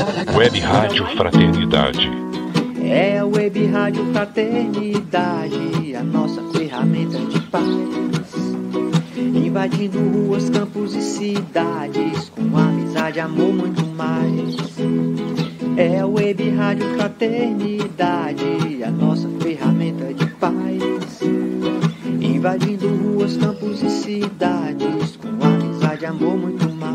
Web Rádio Fraternidade. É a Web Rádio Fraternidade, a nossa ferramenta de paz. Invadindo ruas, campos e cidades, com amizade, amor, muito mais. É a Web Rádio Fraternidade, a nossa ferramenta de paz. Invadindo ruas, campos e cidades, com amizade, amor, muito mais.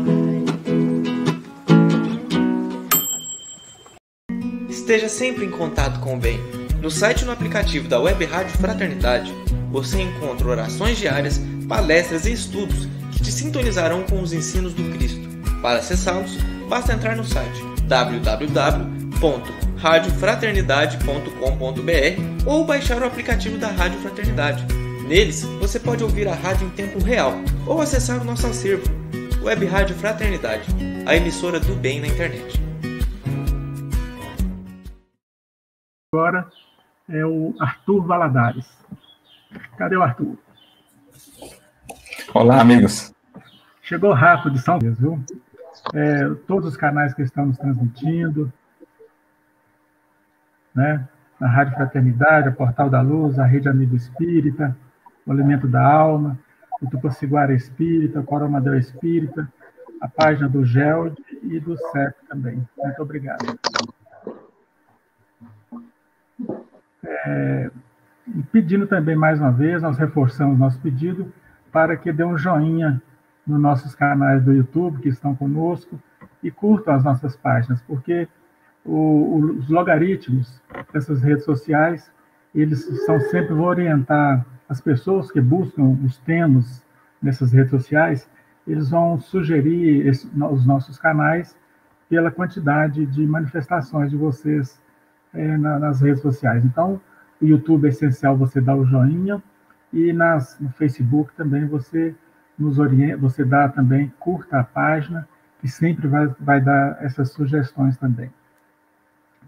Esteja sempre em contato com o bem. No site e no aplicativo da Web Rádio Fraternidade, você encontra orações diárias, palestras e estudos que te sintonizarão com os ensinos do Cristo. Para acessá-los, basta entrar no site www.radiofraternidade.com.br ou baixar o aplicativo da Rádio Fraternidade. Neles, você pode ouvir a rádio em tempo real ou acessar o nosso acervo. Web Rádio Fraternidade, a emissora do bem na internet. Agora é o Arthur Valadares. Cadê o Arthur? Olá, amigos. Chegou rápido de São Paulo, viu? Todos os canais que estamos transmitindo, né? A Rádio Fraternidade, a Portal da Luz, a Rede Amigo Espírita, o Alimento da Alma, o Tupaciguara Espírita, o Coromadel Espírita, a página do GELD e do CEP também. Muito obrigado. Pedindo também, mais uma vez, nós reforçamos nosso pedido para que dê um joinha nos nossos canais do YouTube, que estão conosco, e curtam as nossas páginas, porque os logaritmos dessas redes sociais, eles sempre vão orientar as pessoas que buscam os temas nessas redes sociais, eles vão sugerir os nossos canais pela quantidade de manifestações de vocês nas redes sociais. Então, o YouTube é essencial você dar o joinha, e no Facebook também você nos orienta, você dá também, curta a página, que sempre vai dar essas sugestões também.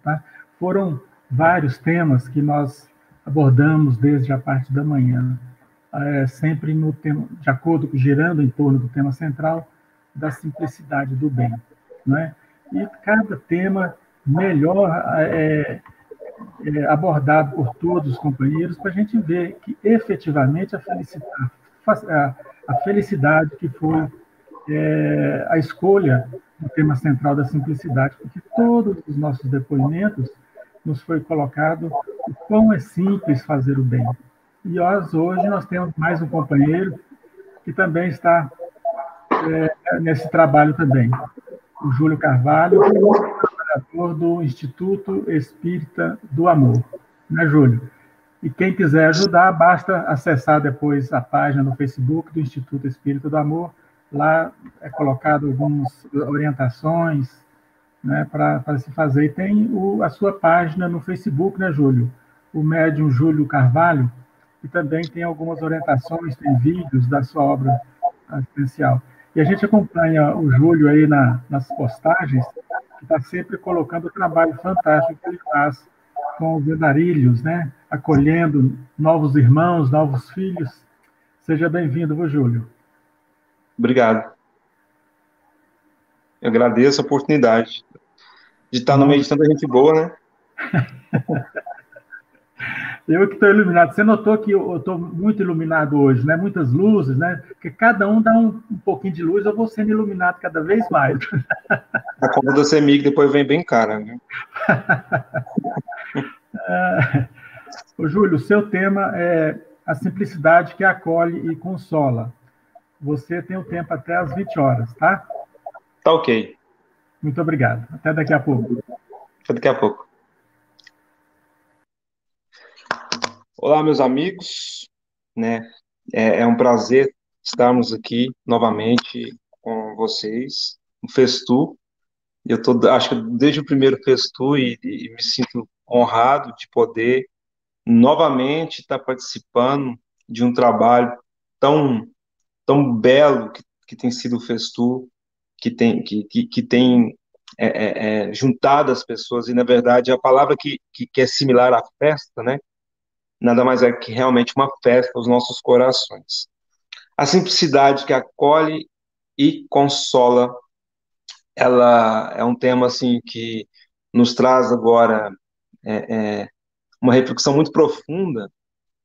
Tá? Foram vários temas que nós abordamos desde a parte da manhã, sempre no tema, de acordo, girando em torno do tema central da simplicidade do bem, não é? E cada tema melhor abordado por todos os companheiros, para a gente ver que efetivamente a felicidade que foi a escolha do tema central da simplicidade, porque todos os nossos depoimentos nos foi colocado o quão é simples fazer o bem. E hoje nós temos mais um companheiro que também está nesse trabalho também, o Júlio Carvalho, trabalhador do Instituto Espírita do Amor, né, Júlio? E quem quiser ajudar, basta acessar depois a página no Facebook do Instituto Espírita do Amor. Lá é colocado algumas orientações, né, para se fazer. E tem a sua página no Facebook, né, Júlio? O médium Júlio Carvalho, e também tem algumas orientações, tem vídeos da sua obra assistencial. E a gente acompanha o Júlio aí nas postagens, que está sempre colocando o trabalho fantástico que ele faz com os andarilhos, né? Acolhendo novos irmãos, novos filhos. Seja bem-vindo, viu, Júlio? Obrigado. Eu agradeço a oportunidade de estar no meio de tanta gente boa, né? Eu que estou iluminado. Você notou que eu estou muito iluminado hoje, né? Muitas luzes, né? Porque cada um dá um pouquinho de luz, eu vou sendo iluminado cada vez mais. A conta da CEMIG depois vem bem cara, né? Ô, Júlio, o seu tema é a simplicidade que acolhe e consola. Você tem o tempo até às 20 horas, tá? Tá ok. Muito obrigado. Até daqui a pouco. Até daqui a pouco. Olá, meus amigos, né? É um prazer estarmos aqui novamente com vocês no Festu. Acho que desde o primeiro Festu e me sinto honrado de poder novamente estar participando de um trabalho tão belo que tem sido o Festu, que tem juntado as pessoas, e na verdade a palavra que é similar à festa, né? Nada mais é que realmente uma festa aos nossos corações. A simplicidade que acolhe e consola ela é um tema assim que nos traz agora uma reflexão muito profunda,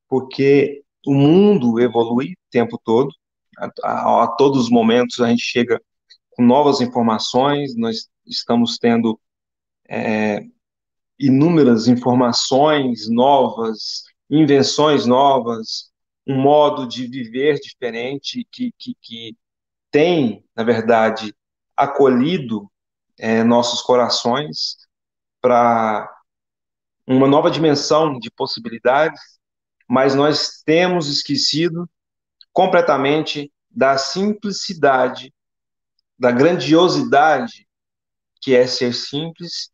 porque o mundo evolui o tempo todo, a todos os momentos a gente chega com novas informações, nós estamos tendo inúmeras informações novas, invenções novas, um modo de viver diferente que tem, na verdade, acolhido nossos corações para uma nova dimensão de possibilidades, mas nós temos esquecido completamente da simplicidade, da grandiosidade que é ser simples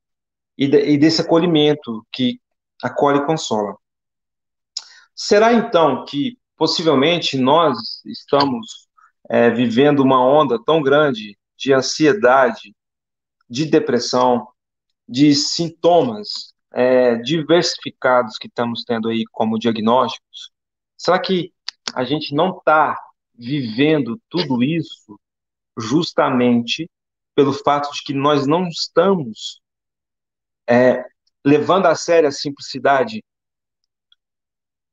e desse acolhimento que acolhe e consola. Será então que possivelmente nós estamos vivendo uma onda tão grande de ansiedade, de depressão, de sintomas diversificados que estamos tendo aí como diagnósticos? Será que a gente não está vivendo tudo isso justamente pelo fato de que nós não estamos levando a sério a simplicidade,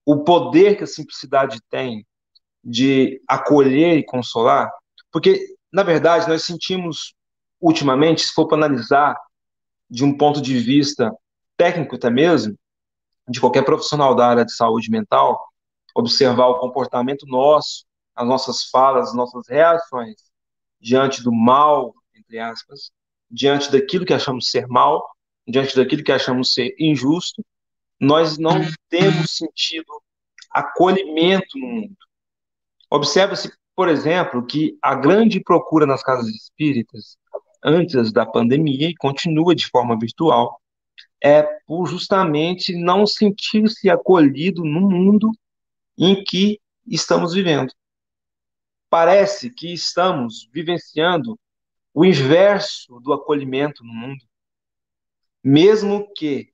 o poder que a simplicidade tem de acolher e consolar? Porque, na verdade, nós sentimos, ultimamente, se for para analisar de um ponto de vista técnico até mesmo, de qualquer profissional da área de saúde mental, observar o comportamento nosso, as nossas falas, as nossas reações diante do mal, entre aspas, diante daquilo que achamos ser mal, diante daquilo que achamos ser injusto, nós não temos sentido acolhimento no mundo. Observa-se, por exemplo, que a grande procura nas casas espíritas, antes da pandemia, e continua de forma virtual, é por justamente não sentir-se acolhido no mundo em que estamos vivendo. Parece que estamos vivenciando o inverso do acolhimento no mundo, mesmo que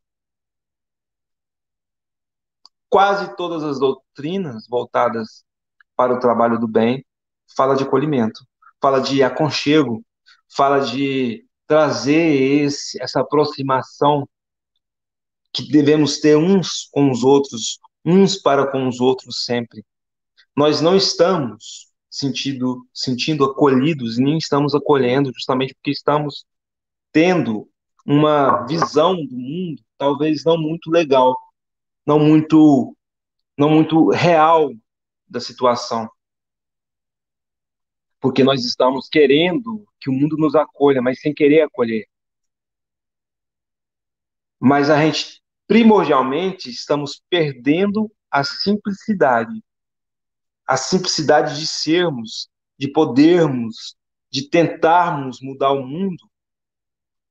quase todas as doutrinas voltadas para o trabalho do bem fala de acolhimento, fala de aconchego, fala de trazer essa aproximação que devemos ter uns com os outros, uns para com os outros sempre. Nós não estamos sentindo acolhidos, nem estamos acolhendo, justamente porque estamos tendo uma visão do mundo talvez não muito legal, não muito, não muito real da situação, porque nós estamos querendo que o mundo nos acolha, mas sem querer acolher. Mas a gente, primordialmente, estamos perdendo a simplicidade de sermos, de podermos, de tentarmos mudar o mundo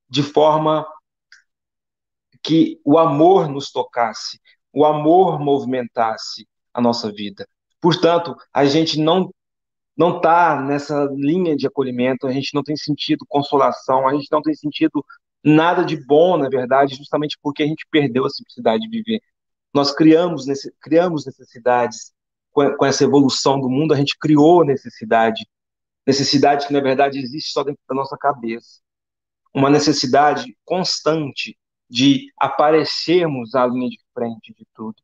de forma que o amor nos tocasse, o amor movimentasse a nossa vida. Portanto, a gente não está nessa linha de acolhimento, a gente não tem sentido consolação, a gente não tem sentido nada de bom, na verdade, justamente porque a gente perdeu a simplicidade de viver. Nós criamos necessidades com essa evolução do mundo, a gente criou necessidade que, na verdade, existe só dentro da nossa cabeça. Uma necessidade constante de aparecermos à linha de frente de tudo.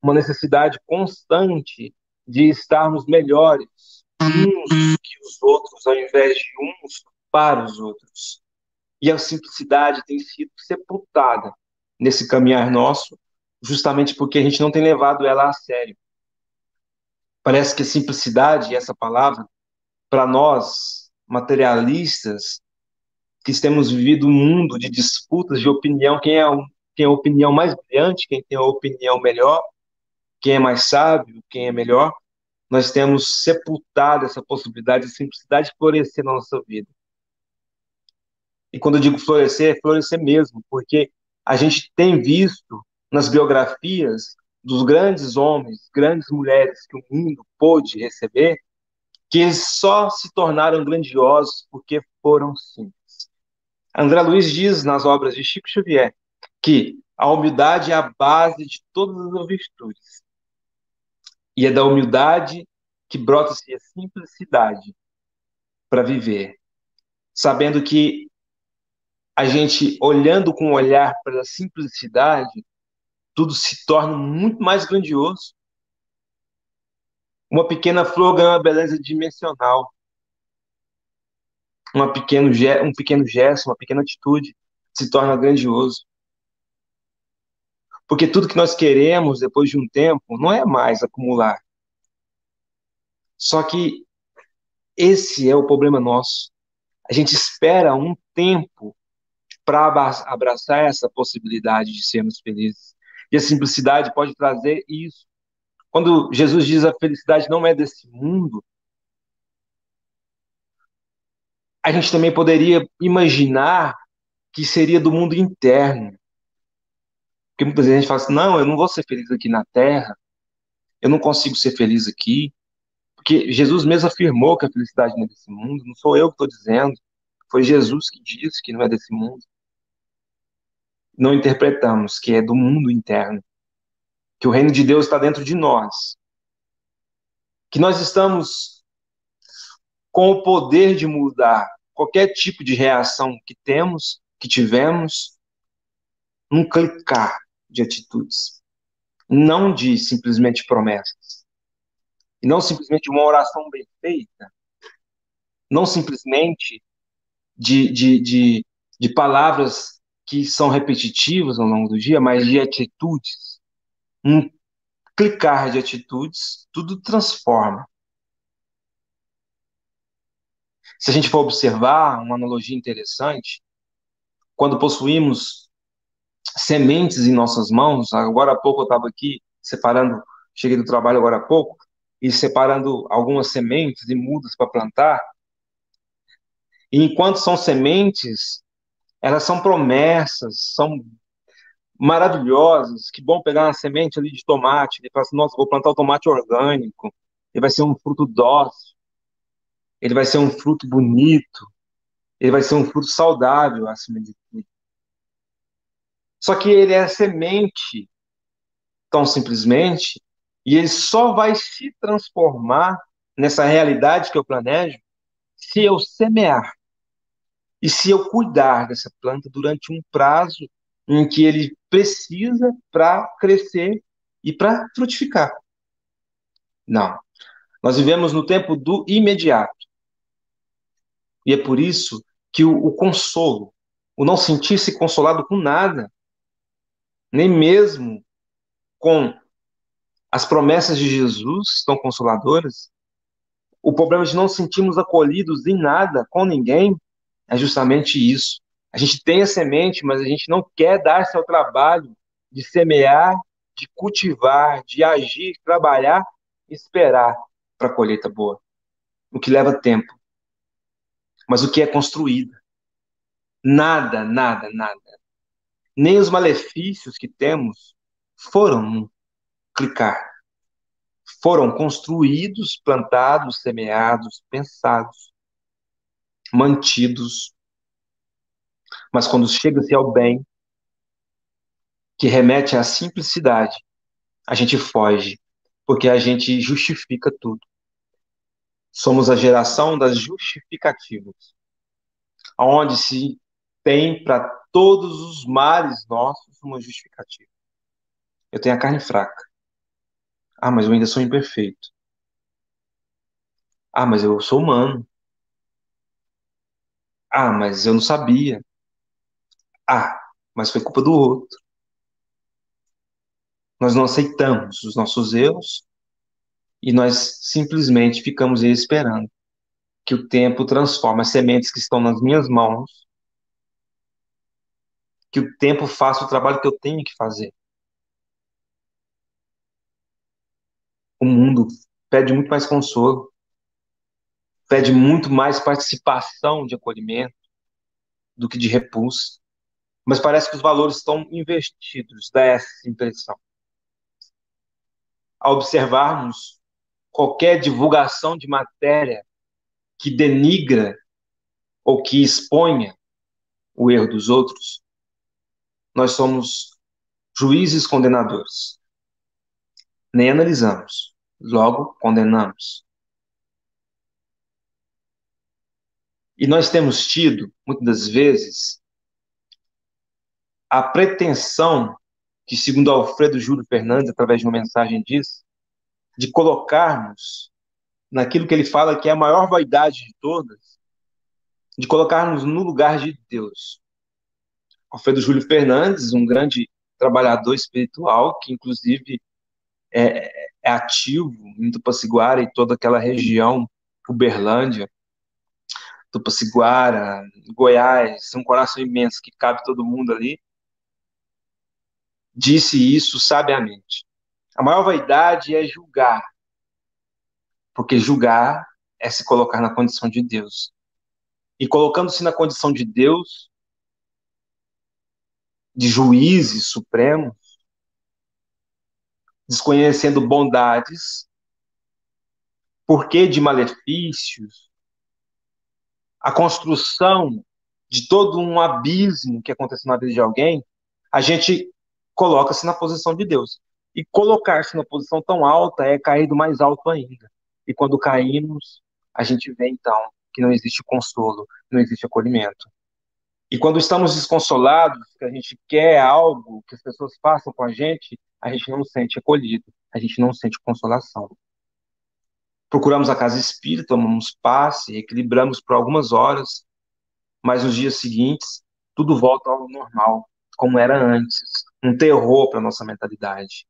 Uma necessidade constante de estarmos melhores uns que os outros, ao invés de uns para os outros. E a simplicidade tem sido sepultada nesse caminhar nosso, justamente porque a gente não tem levado ela a sério. Parece que a simplicidade, essa palavra, para nós, materialistas, que temos vivido um mundo de disputas de opinião, quem é a opinião mais brilhante, quem tem a opinião melhor, quem é mais sábio, quem é melhor, nós temos sepultado essa possibilidade de simplicidade florescer na nossa vida. E quando eu digo florescer, é florescer mesmo, porque a gente tem visto nas biografias dos grandes homens, grandes mulheres que o mundo pôde receber, que eles só se tornaram grandiosos porque foram simples. André Luiz diz nas obras de Chico Xavier que a humildade é a base de todas as virtudes. E é da humildade que brota-se a simplicidade para viver, sabendo que a gente olhando com o olhar para a simplicidade, tudo se torna muito mais grandioso. Uma pequena flor ganha uma beleza dimensional. Um pequeno gesto, uma pequena atitude se torna grandioso. Porque tudo que nós queremos depois de um tempo não é mais acumular. Só que esse é o problema nosso. A gente espera um tempo para abraçar essa possibilidade de sermos felizes. E a simplicidade pode trazer isso. Quando Jesus diz a felicidade não é desse mundo, a gente também poderia imaginar que seria do mundo interno. Porque muitas vezes a gente fala assim, não, eu não vou ser feliz aqui na Terra, eu não consigo ser feliz aqui, porque Jesus mesmo afirmou que a felicidade não é desse mundo, não sou eu que estou dizendo, foi Jesus que disse que não é desse mundo. Não interpretamos que é do mundo interno, que o reino de Deus está dentro de nós, que nós estamos com o poder de mudar qualquer tipo de reação que temos, que tivemos, num clicar de atitudes, não de simplesmente promessas, e não simplesmente uma oração bem feita, não simplesmente de palavras que são repetitivas ao longo do dia, mas de atitudes. Um clicar de atitudes, tudo transforma. Se a gente for observar uma analogia interessante, quando possuímos sementes em nossas mãos, agora há pouco eu estava aqui separando, cheguei do trabalho agora há pouco, e separando algumas sementes e mudas para plantar, e enquanto são sementes, elas são promessas, são maravilhosas. Que bom pegar uma semente ali de tomate e falar assim, nossa, vou plantar o tomate orgânico. Ele vai ser um fruto dócil, ele vai ser um fruto bonito, ele vai ser um fruto saudável, acima de tudo. Só que ele é semente, tão simplesmente, e ele só vai se transformar nessa realidade que eu planejo se eu semear. E se eu cuidar dessa planta durante um prazo em que ele precisa para crescer e para frutificar. Não. Nós vivemos no tempo do imediato. E é por isso que o consolo, o não sentir-se consolado com nada, nem mesmo com as promessas de Jesus tão consoladoras, o problema de não sentirmos acolhidos em nada, com ninguém, é justamente isso. A gente tem a semente, mas a gente não quer dar-se ao trabalho de semear, de cultivar, de agir, trabalhar e esperar para a colheita boa. O que leva tempo. Mas o que é construído. Nada, nada, nada. Nem os malefícios que temos foram um clicar. Foram construídos, plantados, semeados, pensados, mantidos. Mas quando chega-se ao bem, que remete à simplicidade, a gente foge, porque a gente justifica tudo. Somos a geração das justificativas, onde se tem para todos os males nossos uma justificativa. Eu tenho a carne fraca. Ah, mas eu ainda sou imperfeito. Ah, mas eu sou humano. Ah, mas eu não sabia. Ah, mas foi culpa do outro. Nós não aceitamos os nossos erros e nós simplesmente ficamos aí esperando que o tempo transforme as sementes que estão nas minhas mãos, que o tempo faça o trabalho que eu tenho que fazer. O mundo pede muito mais consolo, pede muito mais participação de acolhimento do que de repulsa. Mas parece que os valores estão investidos, dá essa impressão. Ao observarmos qualquer divulgação de matéria que denigra ou que exponha o erro dos outros, nós somos juízes condenadores. Nem analisamos, logo condenamos. E nós temos tido, muitas das vezes, a pretensão, que segundo Alfredo Júlio Fernandes, através de uma mensagem diz, de colocarmos naquilo que ele fala que é a maior vaidade de todas, de colocarmos no lugar de Deus. Alfredo Júlio Fernandes, um grande trabalhador espiritual, que inclusive é ativo em Tupaciguara e toda aquela região, Uberlândia, Tupaciguara, Goiás, um coração imenso que cabe todo mundo ali, disse isso sabiamente. A maior vaidade é julgar, porque julgar é se colocar na condição de Deus. E colocando-se na condição de Deus, de juízes supremos, desconhecendo bondades, porquê de malefícios, a construção de todo um abismo que acontece na vida de alguém, a gente coloca-se na posição de Deus. E colocar-se na posição tão alta é cair do mais alto ainda. E quando caímos, a gente vê então que não existe consolo, não existe acolhimento. E quando estamos desconsolados, que a gente quer algo que as pessoas façam com a gente não sente acolhido, a gente não sente consolação. Procuramos a casa espírita, tomamos passe, equilibramos por algumas horas, mas nos dias seguintes, tudo volta ao normal, como era antes. Um terror para a nossa mentalidade.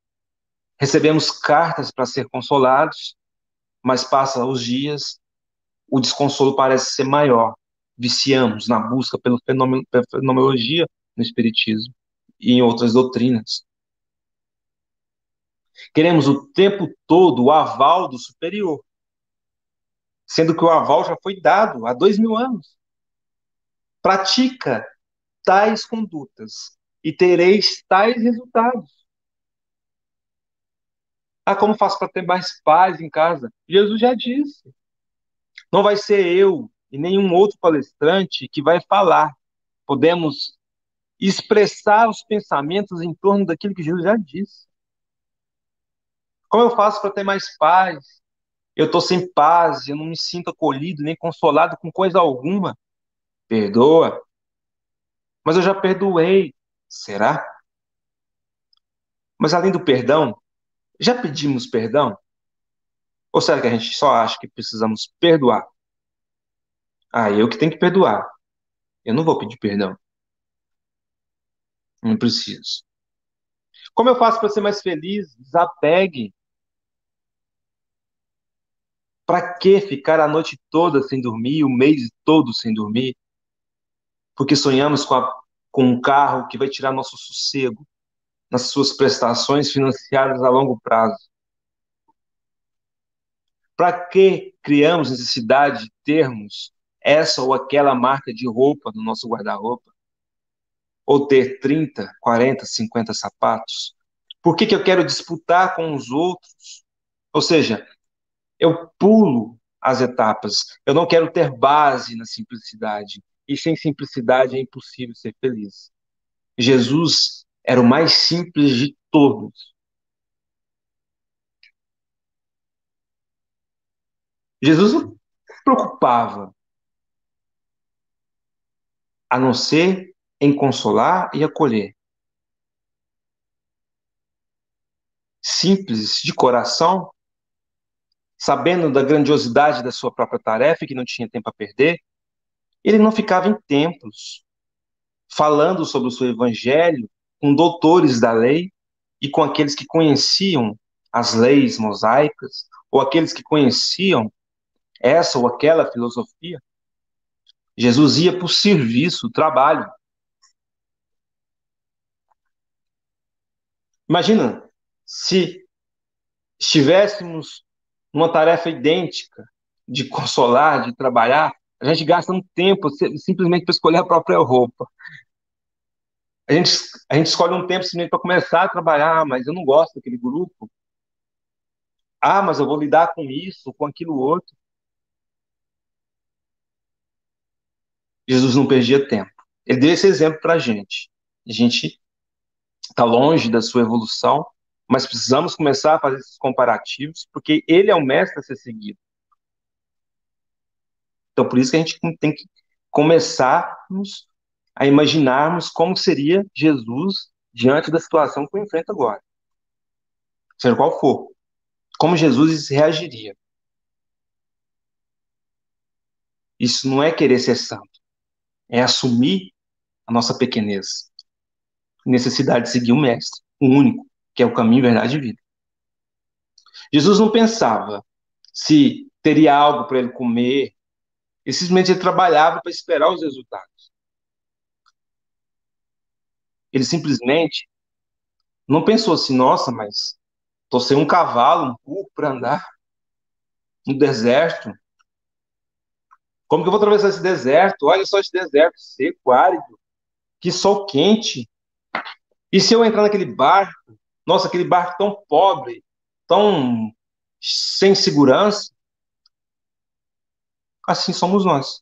Recebemos cartas para ser consolados, mas passam os dias, o desconsolo parece ser maior. Viciamos na busca pela fenomenologia no Espiritismo e em outras doutrinas. Queremos o tempo todo o aval do superior, sendo que o aval já foi dado há 2000 anos. Pratica tais condutas e tereis tais resultados. Ah, como faço para ter mais paz em casa? Jesus já disse. Não vai ser eu e nenhum outro palestrante que vai falar. Podemos expressar os pensamentos em torno daquilo que Jesus já disse. Como eu faço para ter mais paz? Eu estou sem paz, eu não me sinto acolhido nem consolado com coisa alguma. Perdoa. Mas eu já perdoei. Será? Mas além do perdão, já pedimos perdão? Ou será que a gente só acha que precisamos perdoar? Ah, eu que tenho que perdoar. Eu não vou pedir perdão. Não preciso. Como eu faço para ser mais feliz? Desapegue. Para que ficar a noite toda sem dormir, o mês todo sem dormir? Porque sonhamos com um carro que vai tirar nosso sossego nas suas prestações financiadas a longo prazo. Para que criamos necessidade de termos essa ou aquela marca de roupa no nosso guarda-roupa? Ou ter 30, 40, 50 sapatos? Por que eu quero disputar com os outros? Ou seja, eu pulo as etapas. Eu não quero ter base na simplicidade. E sem simplicidade é impossível ser feliz. Jesus era o mais simples de todos. Jesus não se preocupava a não ser em consolar e acolher. Simples de coração, sabendo da grandiosidade da sua própria tarefa e que não tinha tempo a perder, ele não ficava em templos, falando sobre o seu evangelho com doutores da lei e com aqueles que conheciam as leis mosaicas, ou aqueles que conheciam essa ou aquela filosofia. Jesus ia por serviço, trabalho. Imagina se estivéssemos numa tarefa idêntica de consolar, de trabalhar, a gente gasta um tempo simplesmente para escolher a própria roupa. A gente, a gente escolhe um tempo simplesmente para começar a trabalhar, mas eu não gosto daquele grupo. Ah, mas eu vou lidar com isso, com aquilo outro. Jesus não perdia tempo. Ele deu esse exemplo para a gente. A gente está longe da sua evolução, mas precisamos começar a fazer esses comparativos, porque ele é o mestre a ser seguido. Então, por isso que a gente tem que começarmos a imaginarmos como seria Jesus diante da situação que eu enfrento agora, seja qual for. Como Jesus reagiria. Isso não é querer ser santo, é assumir a nossa pequenez, necessidade de seguir o Mestre, o único, que é o caminho, verdade e vida. Jesus não pensava se teria algo para ele comer, ele simplesmente trabalhava para esperar os resultados. Ele simplesmente não pensou assim, nossa, mas estou sem um cavalo, um burro para andar no deserto. Como que eu vou atravessar esse deserto? Olha só esse deserto seco, árido, que sol quente. E se eu entrar naquele barco, nossa, aquele barco tão pobre, tão sem segurança, assim somos nós.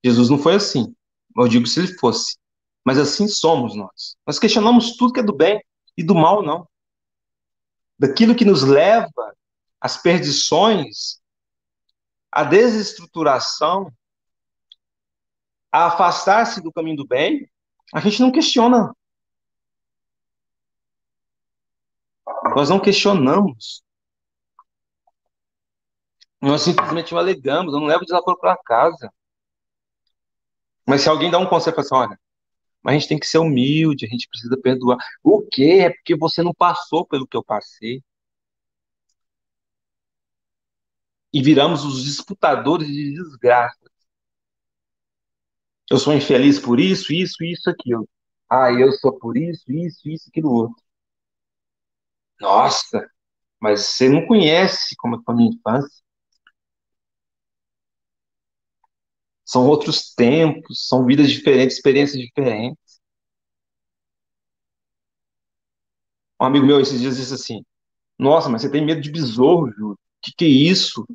Jesus não foi assim. Eu digo se ele fosse. Mas assim somos nós. Nós questionamos tudo que é do bem e do mal, não. Daquilo que nos leva às perdições, à desestruturação, a afastar-se do caminho do bem, a gente não questiona. Nós não questionamos. Nós simplesmente o alegamos. Eu não levo desaforo para casa. Mas se alguém dá um conselho, fala assim, olha, mas a gente tem que ser humilde, a gente precisa perdoar. O quê? É porque você não passou pelo que eu passei. E viramos os disputadores de desgraça. Eu sou infeliz por isso, aquilo. Ah, eu sou por isso, aquilo outro. Nossa, mas você não conhece como foi a minha infância. São outros tempos, são vidas diferentes, experiências diferentes. Um amigo meu esses dias disse assim, nossa, mas você tem medo de besouro, Júlio. Que é isso?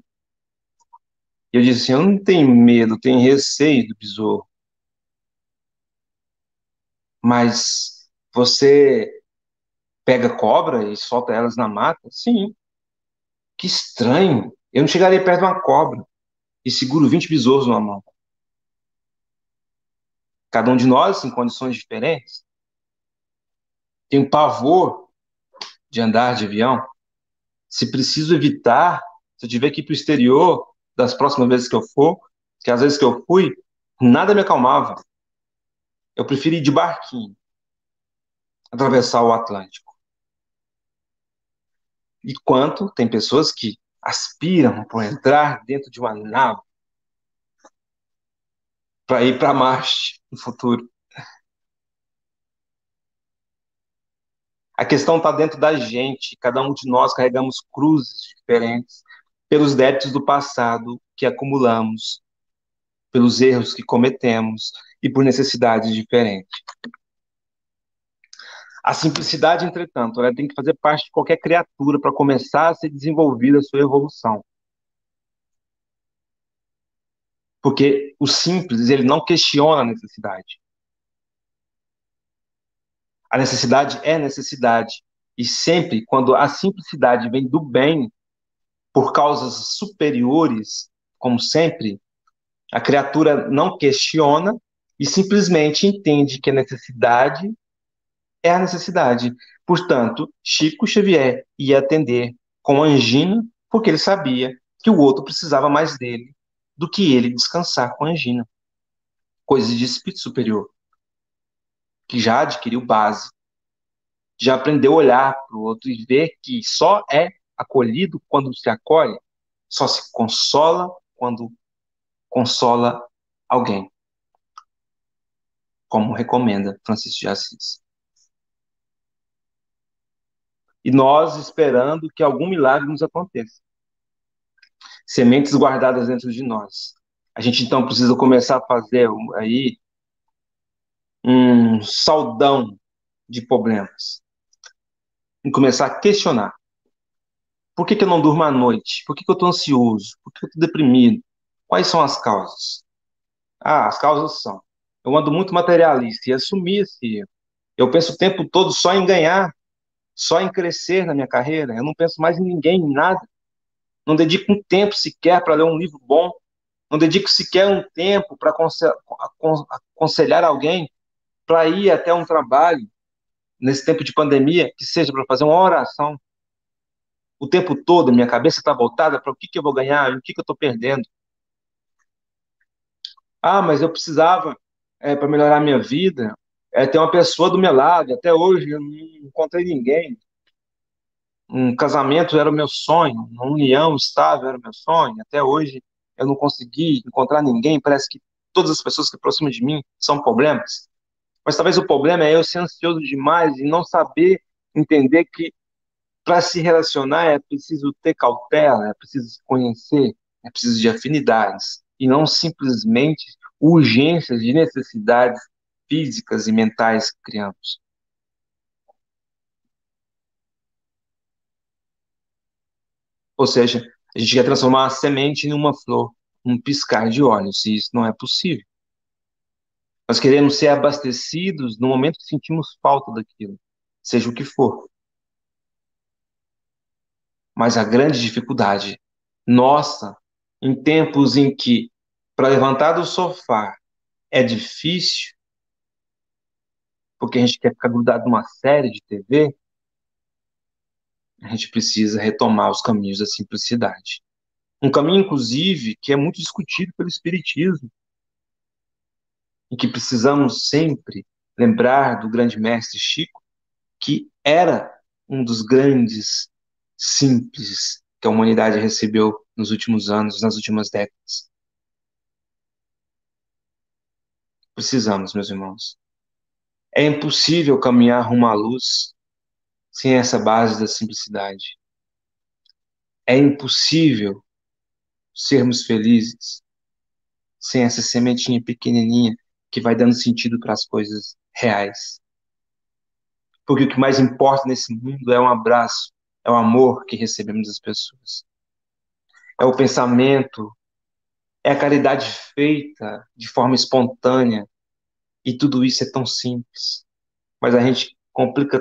E eu disse assim, eu não tenho medo, eu tenho receio do besouro. Mas você pega cobra e solta elas na mata? Sim. Que estranho. Eu não chegaria perto de uma cobra e seguro 20 besouros numa mão. Cada um de nós em condições diferentes. Tenho pavor de andar de avião. Se preciso evitar, se eu tiver que ir para o exterior das próximas vezes que eu for, que às vezes que eu fui, nada me acalmava. Eu prefiro ir de barquinho, atravessar o Atlântico. E quanto tem pessoas que aspiram por entrar dentro de uma nave para ir para Marte no futuro. A questão está dentro da gente. Cada um de nós carregamos cruzes diferentes pelos débitos do passado que acumulamos, pelos erros que cometemos e por necessidades diferentes. A simplicidade, entretanto, ela tem que fazer parte de qualquer criatura para começar a ser desenvolvida a sua evolução. Porque o simples, ele não questiona a necessidade. A necessidade é necessidade. E sempre, quando a simplicidade vem do bem, por causas superiores, como sempre, a criatura não questiona e simplesmente entende que a necessidade é a necessidade. Portanto, Chico Xavier ia atender com angina porque ele sabia que o outro precisava mais dele do que ele descansar com angina. Coisa de espírito superior, que já adquiriu base, já aprendeu a olhar para o outro e ver que só é acolhido quando se acolhe, só se consola quando consola alguém, como recomenda Francisco de Assis. E nós esperando que algum milagre nos aconteça. Sementes guardadas dentro de nós. A gente então precisa começar a fazer aí um saldão de problemas. E começar a questionar. Por que eu não durmo à noite? Por que eu estou ansioso? Por que eu estou deprimido? Quais são as causas? Ah, as causas são. Eu ando muito materialista e assumi esse erro. Eu penso o tempo todo só em ganhar, só em crescer na minha carreira. Eu não penso mais em ninguém, em nada. Não dedico um tempo sequer para ler um livro bom. Não dedico sequer um tempo para aconselhar alguém para ir até um trabalho nesse tempo de pandemia, que seja para fazer uma oração. O tempo todo, minha cabeça está voltada para o que eu vou ganhar, o que eu estou perdendo. Ah, mas eu precisava, para melhorar a minha vida, ter uma pessoa do meu lado. Até hoje eu não encontrei ninguém. Um casamento era o meu sonho, uma união estável era o meu sonho. Até hoje eu não consegui encontrar ninguém. Parece que todas as pessoas que aproximam de mim são problemas. Mas talvez o problema é eu ser ansioso demais e não saber entender que para se relacionar é preciso ter cautela, é preciso se conhecer, é preciso de afinidades e não simplesmente urgências de necessidades físicas e mentais que criamos. Ou seja, a gente quer transformar a semente em uma flor, um piscar de olhos, e isso não é possível. Nós queremos ser abastecidos no momento que sentimos falta daquilo, seja o que for. Mas a grande dificuldade nossa, em tempos em que para levantar do sofá é difícil, porque a gente quer ficar grudado numa série de TV, a gente precisa retomar os caminhos da simplicidade. Um caminho, inclusive, que é muito discutido pelo Espiritismo, e que precisamos sempre lembrar do grande mestre Chico, que era um dos grandes simples que a humanidade recebeu nos últimos anos, nas últimas décadas. Precisamos, meus irmãos. É impossível caminhar rumo à luz sem essa base da simplicidade. É impossível sermos felizes sem essa sementinha pequenininha que vai dando sentido para as coisas reais. Porque o que mais importa nesse mundo é um abraço, é o amor que recebemos das pessoas. É o pensamento, é a caridade feita de forma espontânea. E tudo isso é tão simples. Mas a gente complica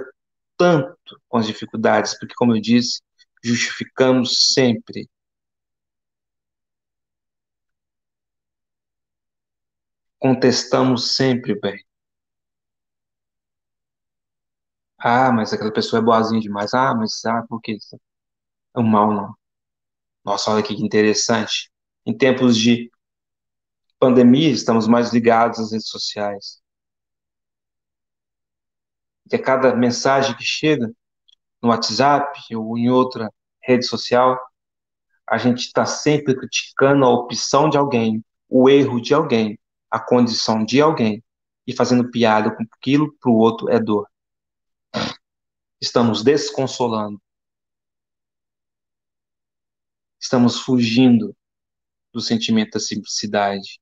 tanto com as dificuldades, porque, como eu disse, justificamos sempre. Contestamos sempre o bem. Ah, mas aquela pessoa é boazinha demais. Ah, mas por que isso? É o mal, não. Nossa, olha que interessante. Em tempos de pandemia, estamos mais ligados às redes sociais. E a cada mensagem que chega no WhatsApp ou em outra rede social, a gente está sempre criticando a opção de alguém, o erro de alguém, a condição de alguém e fazendo piada com aquilo para o outro é dor. Estamos desconsolando, estamos fugindo do sentimento da simplicidade,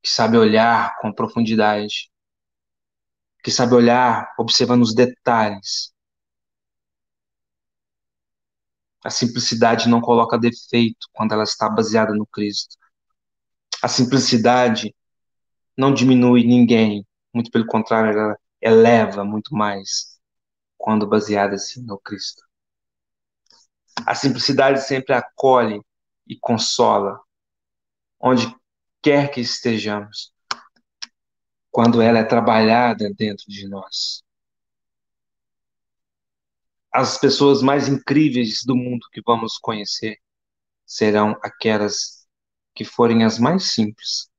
que sabe olhar com profundidade, que sabe olhar observando os detalhes. A simplicidade não coloca defeito quando ela está baseada no Cristo. A simplicidade não diminui ninguém, muito pelo contrário, ela eleva muito mais quando baseada assim no Cristo. A simplicidade sempre acolhe e consola, onde quer que estejamos, quando ela é trabalhada dentro de nós. As pessoas mais incríveis do mundo que vamos conhecer serão aquelas que forem as mais simples.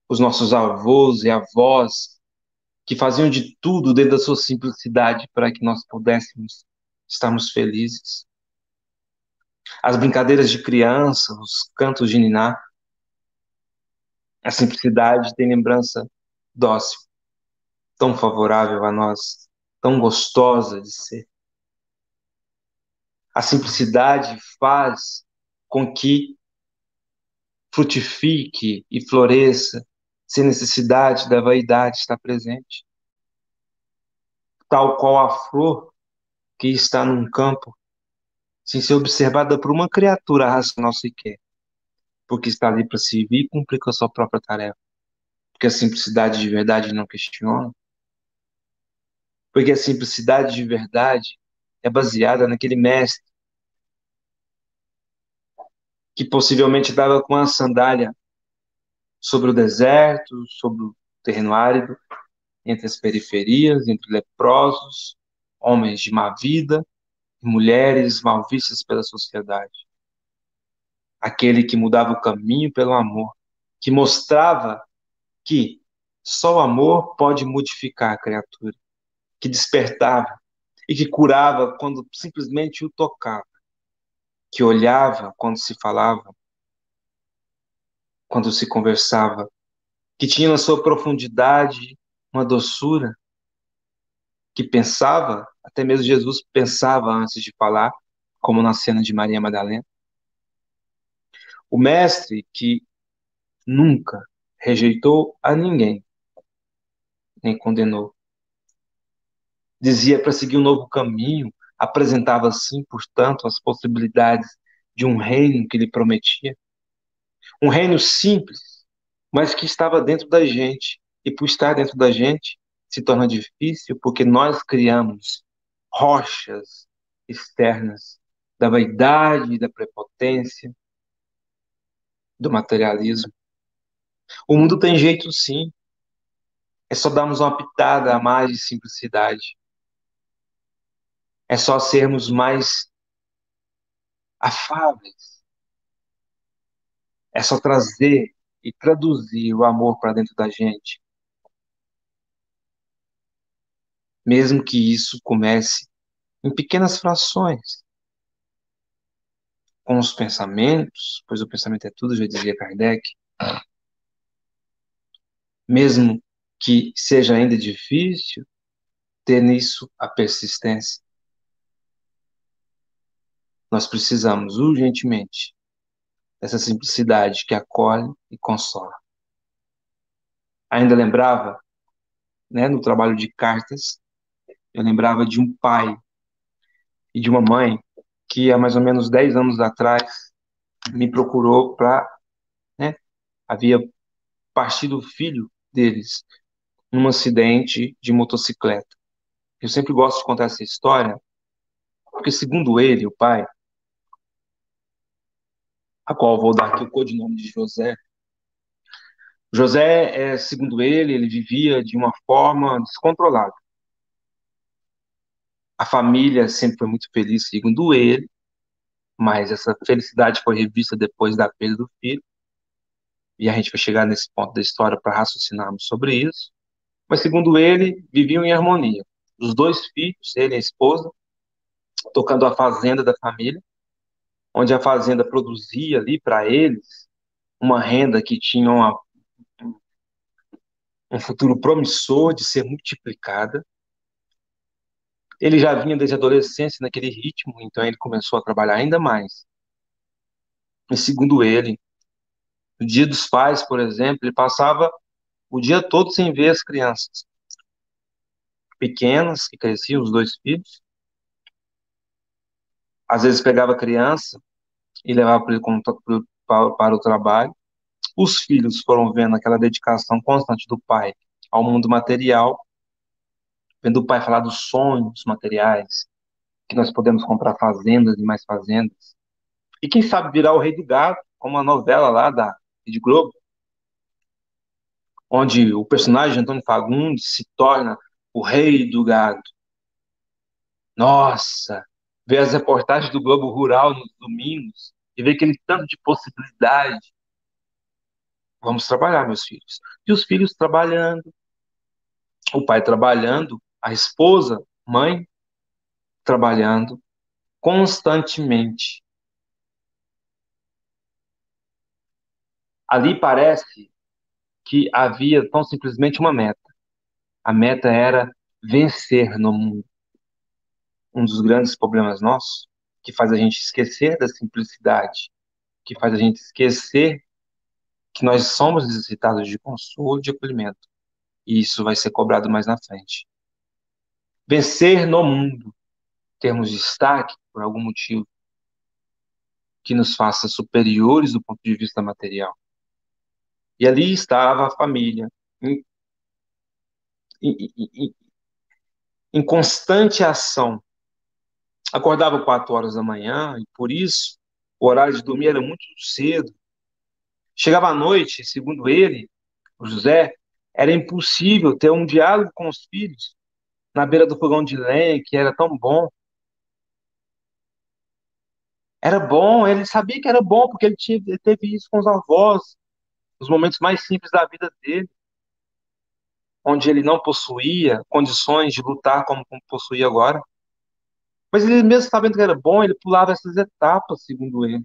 Os nossos avós e avós que faziam de tudo dentro da sua simplicidade para que nós pudéssemos estarmos felizes. As brincadeiras de criança, os cantos de niná, a simplicidade tem lembrança dócil, tão favorável a nós, tão gostosa de ser. A simplicidade faz com que frutifique e floresça, sem necessidade da vaidade estar presente. Tal qual a flor que está num campo, sem ser observada por uma criatura racional sequer, porque está ali para servir e cumprir com a sua própria tarefa. Porque a simplicidade de verdade não questiona. Porque a simplicidade de verdade é baseada naquele mestre que possivelmente dava com a sandália sobre o deserto, sobre o terreno árido, entre as periferias, entre leprosos, homens de má vida, mulheres mal vistas pela sociedade. Aquele que mudava o caminho pelo amor, que mostrava que só o amor pode modificar a criatura, que despertava e que curava quando simplesmente o tocava, que olhava quando se falava, quando se conversava, que tinha na sua profundidade uma doçura, que pensava, até mesmo Jesus pensava antes de falar, como na cena de Maria Madalena. O mestre que nunca rejeitou a ninguém, nem condenou. Dizia para seguir um novo caminho, apresentava assim, portanto, as possibilidades de um reino que lhe prometia. Um reino simples, mas que estava dentro da gente. E por estar dentro da gente, se torna difícil porque nós criamos rochas externas da vaidade, da prepotência, do materialismo. O mundo tem jeito sim, é só darmos uma pitada a mais de simplicidade. É só sermos mais afáveis. É só trazer e traduzir o amor para dentro da gente. Mesmo que isso comece em pequenas frações, com os pensamentos, pois o pensamento é tudo, já dizia Kardec. Mesmo que seja ainda difícil, ter nisso a persistência. Nós precisamos urgentemente dessa simplicidade que acolhe e consola. Ainda lembrava, né, no trabalho de cartas, eu lembrava de um pai e de uma mãe que há mais ou menos 10 anos atrás me procurou para, né, havia partido o filho deles num acidente de motocicleta. Eu sempre gosto de contar essa história, porque segundo ele, o pai, a qual eu vou dar aqui o codinome de José, José, segundo ele vivia de uma forma descontrolada. A família sempre foi muito feliz, segundo ele, mas essa felicidade foi revista depois da perda do filho, e a gente vai chegar nesse ponto da história para raciocinarmos sobre isso. Mas, segundo ele, viviam em harmonia. Os dois filhos, ele e a esposa, tocando a fazenda da família, onde a fazenda produzia ali para eles uma renda que tinha um futuro promissor de ser multiplicada. Ele já vinha desde a adolescência naquele ritmo, então ele começou a trabalhar ainda mais. E segundo ele, no Dia dos Pais, por exemplo, ele passava o dia todo sem ver as crianças pequenas, que cresciam, os dois filhos. Às vezes pegava a criança e levava para o trabalho. Os filhos foram vendo aquela dedicação constante do pai ao mundo material, vendo o pai falar dos sonhos materiais, que nós podemos comprar fazendas e mais fazendas. E quem sabe virar o rei do gado, como a novela lá da Rede Globo, onde o personagem de Antônio Fagundes se torna o rei do gado. Nossa, ver as reportagens do Globo Rural nos domingos e ver aquele tanto de possibilidade. Vamos trabalhar, meus filhos. E os filhos trabalhando, o pai trabalhando, a esposa, mãe, trabalhando constantemente. Ali parece que havia tão simplesmente uma meta. A meta era vencer no mundo. Um dos grandes problemas nossos, que faz a gente esquecer da simplicidade, que faz a gente esquecer que nós somos necessitados de consolo e de acolhimento. E isso vai ser cobrado mais na frente. Vencer no mundo, termos destaque por algum motivo que nos faça superiores do ponto de vista material. E ali estava a família, em, em, em constante ação. Acordava 4 horas da manhã, e por isso o horário de dormir era muito cedo. Chegava à noite, segundo ele, o José, era impossível ter um diálogo com os filhos na beira do fogão de lenha, que era tão bom. Era bom, ele sabia que era bom, porque ele teve isso com os avós, nos momentos mais simples da vida dele, onde ele não possuía condições de lutar como possui agora. Mas ele mesmo sabendo que era bom, ele pulava essas etapas, segundo ele,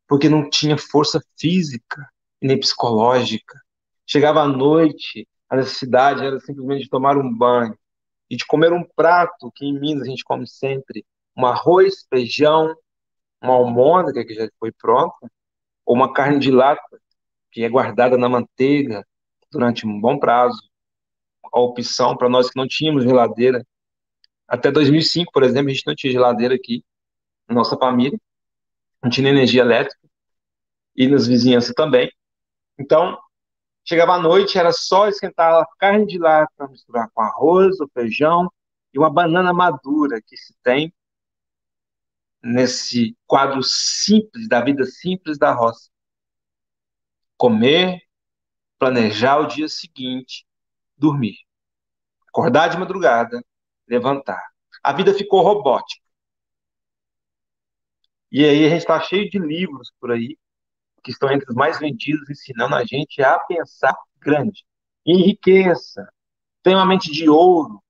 porque não tinha força física e nem psicológica. Chegava à noite, a necessidade era simplesmente de tomar um banho e de comer um prato que em Minas a gente come sempre, um arroz, feijão, uma almôndega que já foi pronta, ou uma carne de lata que é guardada na manteiga durante um bom prazo. A opção para nós que não tínhamos geladeira. Até 2005, por exemplo, a gente não tinha geladeira aqui na nossa família, não tinha energia elétrica e nas vizinhanças também. Então, chegava à noite, era só esquentar a carne de lata para misturar com arroz, o feijão e uma banana madura que se tem nesse quadro simples da vida simples da roça. Comer, planejar o dia seguinte, dormir. Acordar de madrugada, levantar. A vida ficou robótica. E aí a gente está cheio de livros por aí, que estão entre os mais vendidos, ensinando a gente a pensar grande. Enriqueça, tenha uma mente de ouro,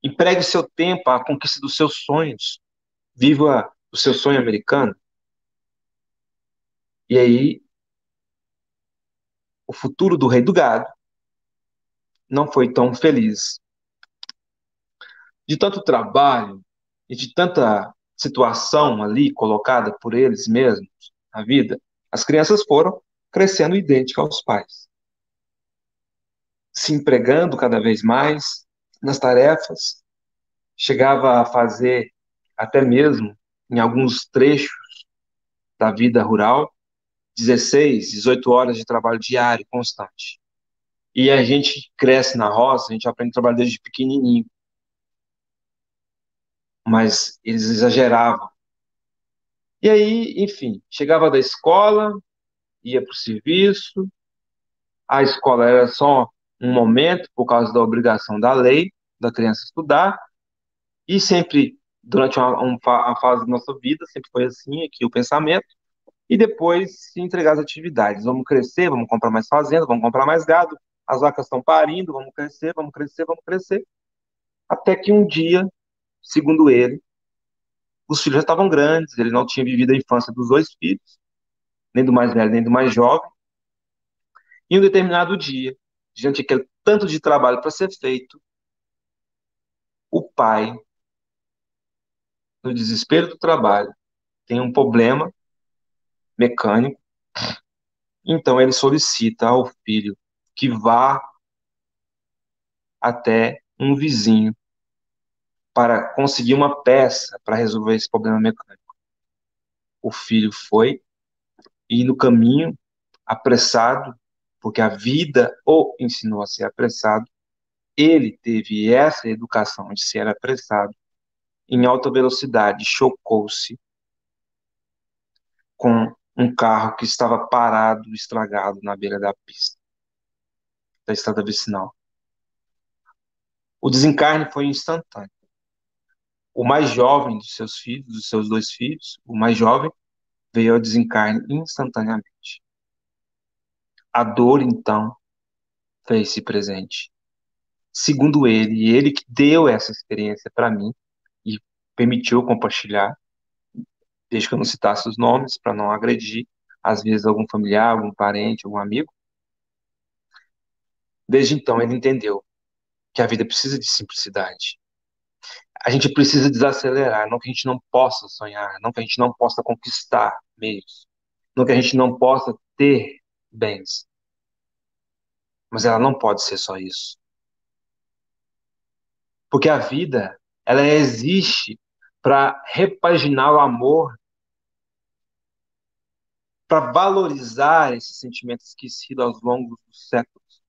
empregue seu tempo à conquista dos seus sonhos, viva o seu sonho americano. E aí, o futuro do rei do gado não foi tão feliz. De tanto trabalho e de tanta situação ali colocada por eles mesmos na vida, as crianças foram crescendo idênticas aos pais, se empregando cada vez mais nas tarefas, chegava a fazer até mesmo em alguns trechos da vida rural 16, 18 horas de trabalho diário constante. E a gente cresce na roça, a gente aprende a trabalhar desde pequenininho. Mas eles exageravam. E aí, enfim, chegava da escola, ia para o serviço, a escola era só um momento, por causa da obrigação da lei, da criança estudar, e sempre, durante uma fase da nossa vida, sempre foi assim, aqui o pensamento, e depois se entregar às atividades. Vamos crescer, vamos comprar mais fazenda, vamos comprar mais gado, as vacas estão parindo, vamos crescer, vamos crescer, vamos crescer. Até que um dia, segundo ele, os filhos já estavam grandes, ele não tinha vivido a infância dos dois filhos, nem do mais velho, nem do mais jovem. Em um determinado dia, diante daquele tanto de trabalho para ser feito, o pai, no desespero do trabalho, tem um problema mecânico, então ele solicita ao filho que vá até um vizinho para conseguir uma peça para resolver esse problema mecânico. O filho foi e no caminho, apressado, porque a vida o ensinou a ser apressado, ele teve essa educação de ser apressado em alta velocidade, chocou-se com um carro que estava parado, estragado na beira da pista, da estrada vicinal. O desencarne foi instantâneo. O mais jovem dos seus filhos, dos seus dois filhos, o mais jovem, veio ao desencarne instantaneamente. A dor, então, fez-se presente. Segundo ele, e ele que deu essa experiência para mim e permitiu compartilhar, desde que eu não citasse os nomes, para não agredir, às vezes, algum familiar, algum parente, algum amigo. Desde então, ele entendeu que a vida precisa de simplicidade. A gente precisa desacelerar, não que a gente não possa sonhar, não que a gente não possa conquistar meios, não que a gente não possa ter bens. Mas ela não pode ser só isso. Porque a vida, ela existe para repaginar o amor, para valorizar esses sentimentos esquecidos ao longo dos séculos.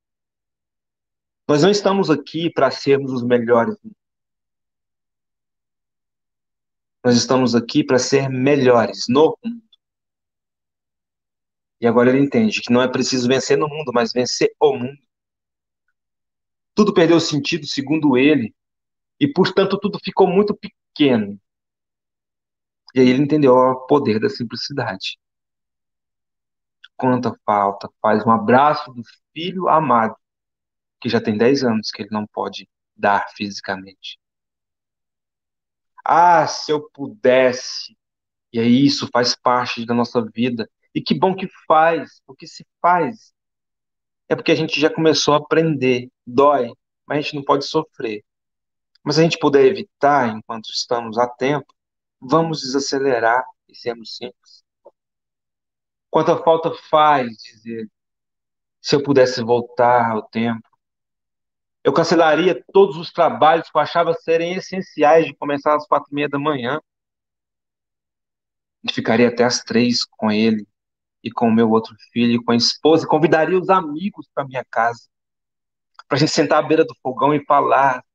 Nós não estamos aqui para sermos os melhores. Nós estamos aqui para ser melhores no mundo. E agora ele entende que não é preciso vencer no mundo, mas vencer o mundo. Tudo perdeu sentido, segundo ele, e, portanto, tudo ficou muito pequeno. E aí ele entendeu o poder da simplicidade. Quanta falta faz um abraço do filho amado, que já tem 10 anos que ele não pode dar fisicamente. Ah, se eu pudesse. E aí isso faz parte da nossa vida. E que bom que faz, porque se faz. É porque a gente já começou a aprender. Dói, mas a gente não pode sofrer. Mas se a gente puder evitar enquanto estamos a tempo, vamos desacelerar e sermos simples. Quanta falta faz dizer, se eu pudesse voltar ao tempo, eu cancelaria todos os trabalhos que eu achava serem essenciais de começar às 4:30 da manhã e ficaria até às 3 com ele e com o meu outro filho e com a esposa e convidaria os amigos para minha casa para a gente sentar à beira do fogão e falar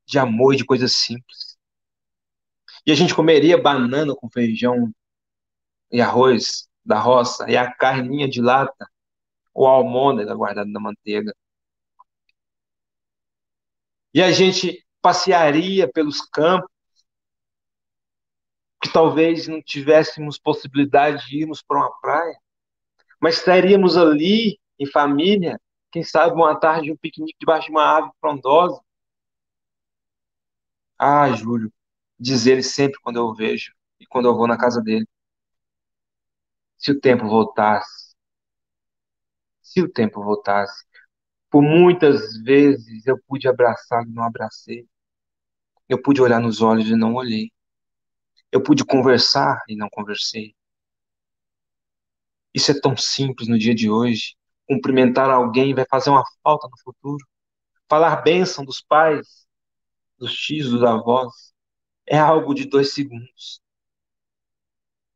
de amor e de coisas simples. E a gente comeria banana com feijão e arroz da roça e a carninha de lata ou a almôndega guardada na manteiga. E a gente passearia pelos campos que talvez não tivéssemos possibilidade de irmos para uma praia, mas estaríamos ali em família, quem sabe uma tarde, um piquenique debaixo de uma árvore frondosa. Ah, Júlio, diz ele sempre quando eu o vejo e quando eu vou na casa dele. Se o tempo voltasse, se o tempo voltasse, por muitas vezes eu pude abraçá-lo e não abracei. Eu pude olhar nos olhos e não olhei. Eu pude conversar e não conversei. Isso é tão simples no dia de hoje. Cumprimentar alguém vai fazer uma falta no futuro. Falar bênção dos pais, dos tios, dos avós, é algo de 2 segundos.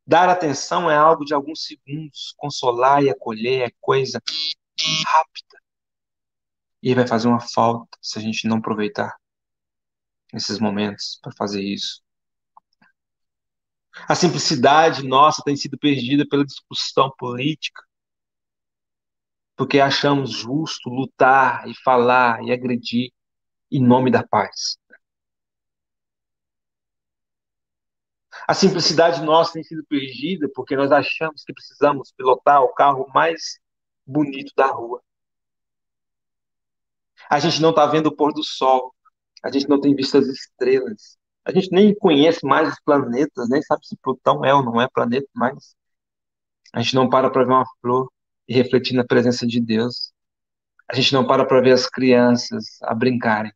Dar atenção é algo de alguns segundos. Consolar e acolher é coisa rápida. E vai fazer uma falta se a gente não aproveitar esses momentos para fazer isso. A simplicidade nossa tem sido perdida pela discussão política, porque achamos justo lutar e falar e agredir em nome da paz. A simplicidade nossa tem sido perdida porque nós achamos que precisamos pilotar o carro mais bonito da rua. A gente não está vendo o pôr do sol, a gente não tem visto as estrelas, a gente nem conhece mais os planetas, nem sabe se Plutão é ou não é planeta mais. A gente não para ver uma flor e refletir na presença de Deus. A gente não para ver as crianças a brincarem.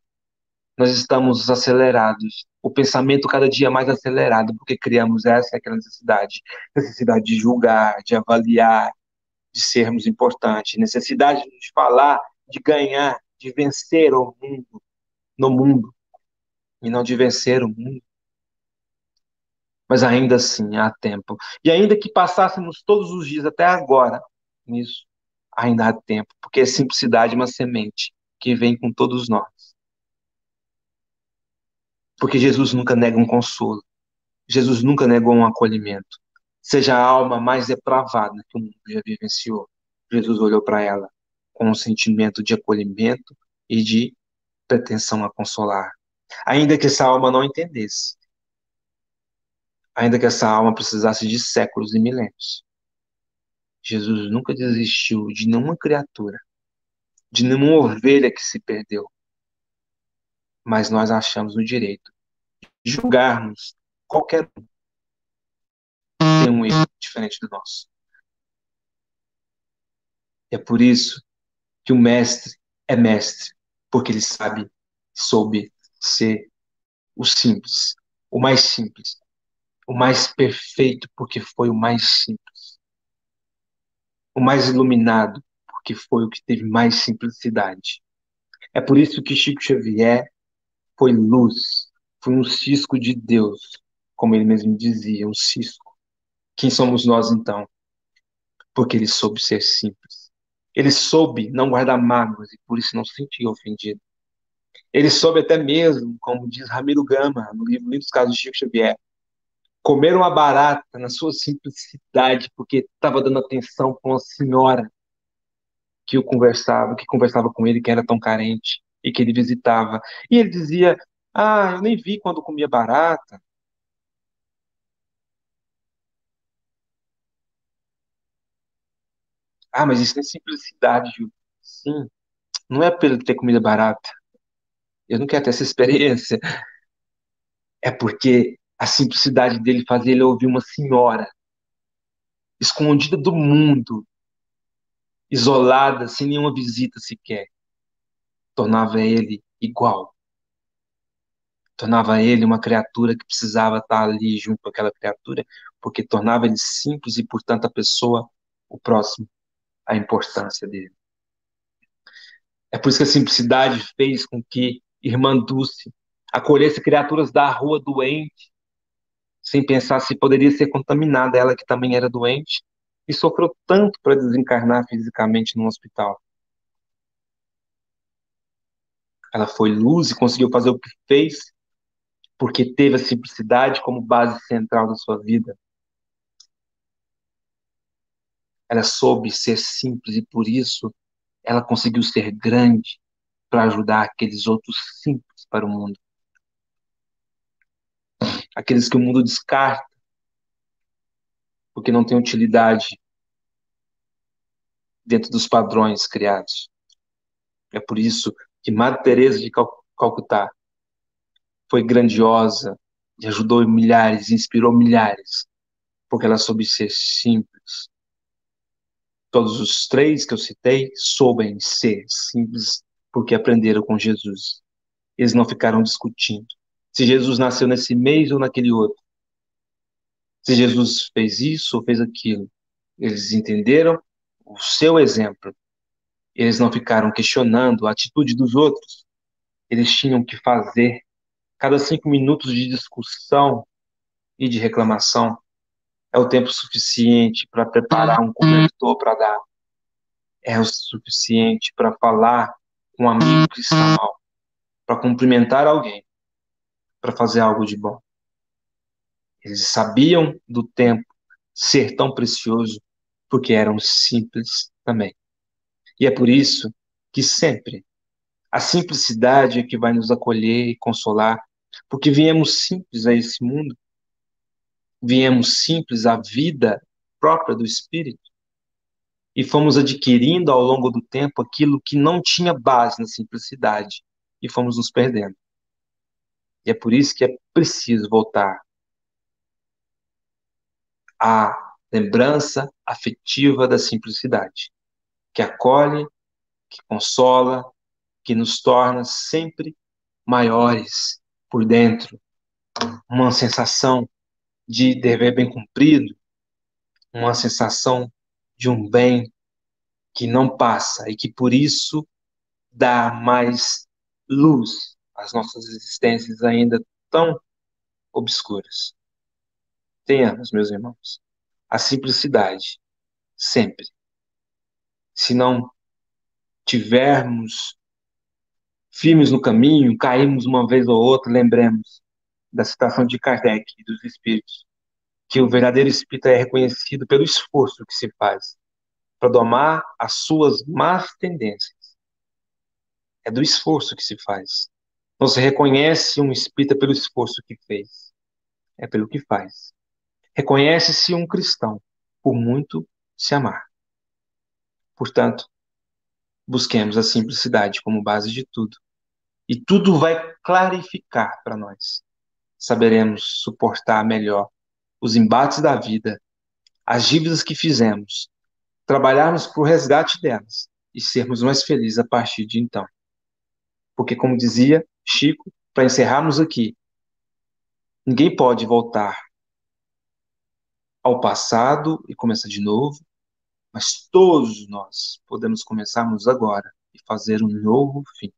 Nós estamos acelerados. O pensamento cada dia mais acelerado, porque criamos essa aquela necessidade. Necessidade de julgar, de avaliar, de sermos importantes. Necessidade de falar, de ganhar, de vencer o mundo, no mundo, e não de vencer o mundo. Mas ainda assim há tempo. E ainda que passássemos todos os dias até agora nisso, ainda há tempo, porque a simplicidade é uma semente que vem com todos nós. Porque Jesus nunca nega um consolo. Jesus nunca negou um acolhimento. Seja a alma mais depravada que o mundo já vivenciou, Jesus olhou para ela com um sentimento de acolhimento e de pretensão a consolar. Ainda que essa alma não entendesse, ainda que essa alma precisasse de séculos e milênios, Jesus nunca desistiu de nenhuma criatura, de nenhuma ovelha que se perdeu. Mas nós achamos o direito de julgarmos qualquer um que tem um erro diferente do nosso. É por isso que o mestre é mestre, porque ele soube ser o simples, o mais perfeito, porque foi o mais simples, o mais iluminado, porque foi o que teve mais simplicidade. É por isso que Chico Xavier foi luz, foi um cisco de Deus, como ele mesmo dizia, um cisco. Quem somos nós então? Porque ele soube ser simples. Ele soube não guardar mágoas e por isso não se sentia ofendido. Ele soube até mesmo, como diz Ramiro Gama, no livro Lindos Casos de Chico Xavier, Comer uma barata na sua simplicidade, porque estava dando atenção para uma senhora que conversava com ele, que era tão carente, e que ele visitava. E ele dizia: Ah, eu nem vi quando comia barata. Ah, mas isso é simplicidade, Júlio. Sim, não é pelo ter comida barata. Eu não quero ter essa experiência. É porque a simplicidade dele fazia ele ouvir uma senhora escondida do mundo, isolada, sem nenhuma visita sequer. Tornava ele igual. Tornava ele uma criatura que precisava estar ali junto com aquela criatura, porque tornava ele simples e, portanto, a pessoa, o próximo, a importância dele. É por isso que a simplicidade fez com que Irmã Dulce acolhesse criaturas da rua doente, sem pensar se poderia ser contaminada, ela que também era doente, e sofreu tanto para desencarnar fisicamente no hospital. Ela foi luz e conseguiu fazer o que fez, porque teve a simplicidade como base central da sua vida. Ela soube ser simples e por isso ela conseguiu ser grande para ajudar aqueles outros simples para o mundo. Aqueles que o mundo descarta porque não tem utilidade dentro dos padrões criados. É por isso que Madre Teresa de Calcutá foi grandiosa e ajudou milhares, inspirou milhares, porque ela soube ser simples. Todos os três que eu citei soubem ser simples porque aprenderam com Jesus. Eles não ficaram discutindo se Jesus nasceu nesse mês ou naquele outro, se Jesus fez isso ou fez aquilo. Eles entenderam o seu exemplo. Eles não ficaram questionando a atitude dos outros. Eles tinham que fazer. Cada 5 minutos de discussão e de reclamação é o tempo suficiente para preparar um cobertor para dar. É o suficiente para falar com um amigo que está mal, para cumprimentar alguém, para fazer algo de bom. Eles sabiam do tempo ser tão precioso porque eram simples também. E é por isso que sempre a simplicidade é que vai nos acolher e consolar, porque viemos simples a esse mundo, viemos simples à vida própria do Espírito e fomos adquirindo ao longo do tempo aquilo que não tinha base na simplicidade e fomos nos perdendo. E é por isso que é preciso voltar à lembrança afetiva da simplicidade, que acolhe, que consola, que nos torna sempre maiores por dentro, uma sensação de dever bem cumprido, uma sensação de um bem que não passa e que por isso dá mais luz às nossas existências ainda tão obscuras. Tenhamos, meus irmãos, a simplicidade sempre. Se não tivermos firmes no caminho, caímos uma vez ou outra, lembremos da citação de Kardec e dos Espíritos, que o verdadeiro espírita é reconhecido pelo esforço que se faz para domar as suas más tendências. É do esforço que se faz. Não se reconhece um espírita pelo esforço que fez, é pelo que faz. Reconhece-se um cristão por muito se amar. Portanto, busquemos a simplicidade como base de tudo. E tudo vai clarificar para nós. Saberemos suportar melhor os embates da vida, as dívidas que fizemos, trabalharmos por resgate delas e sermos mais felizes a partir de então. Porque, como dizia Chico, para encerrarmos aqui, ninguém pode voltar ao passado e começar de novo, mas todos nós podemos começarmos agora e fazer um novo fim.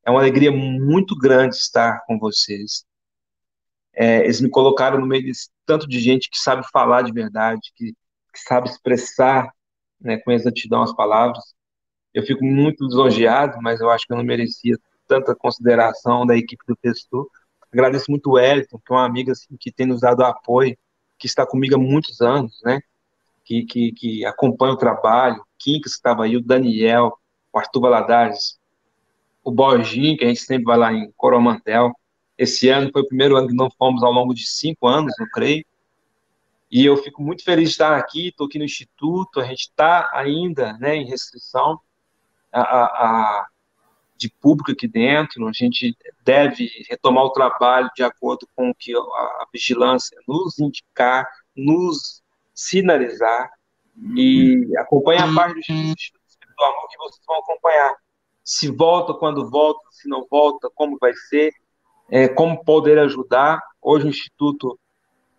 É uma alegria muito grande estar com vocês. Eles me colocaram no meio desse tanto de gente que sabe falar de verdade, que sabe expressar, né, com exatidão as palavras. Eu fico muito lisonjeado, mas eu acho que eu não merecia tanta consideração da equipe do Festu. Agradeço muito o Wellington, que é uma amiga assim, que tem nos dado apoio, que está comigo há muitos anos, né? Que acompanha o trabalho, o Quincas, que estava aí, o Daniel, o Arthur Valadares, o Borginho, que a gente sempre vai lá em Coromandel. Esse ano foi o primeiro ano que não fomos ao longo de 5 anos, não creio. E eu fico muito feliz de estar aqui, estou aqui no Instituto, a gente está ainda, né, em restrição de público aqui dentro, a gente deve retomar o trabalho de acordo com o que a vigilância nos indicar, nos sinalizar, e acompanhe a parte do Instituto Espírito do Amor, que vocês vão acompanhar. Se volta, quando volta, se não volta, como vai ser, como poder ajudar. Hoje o Instituto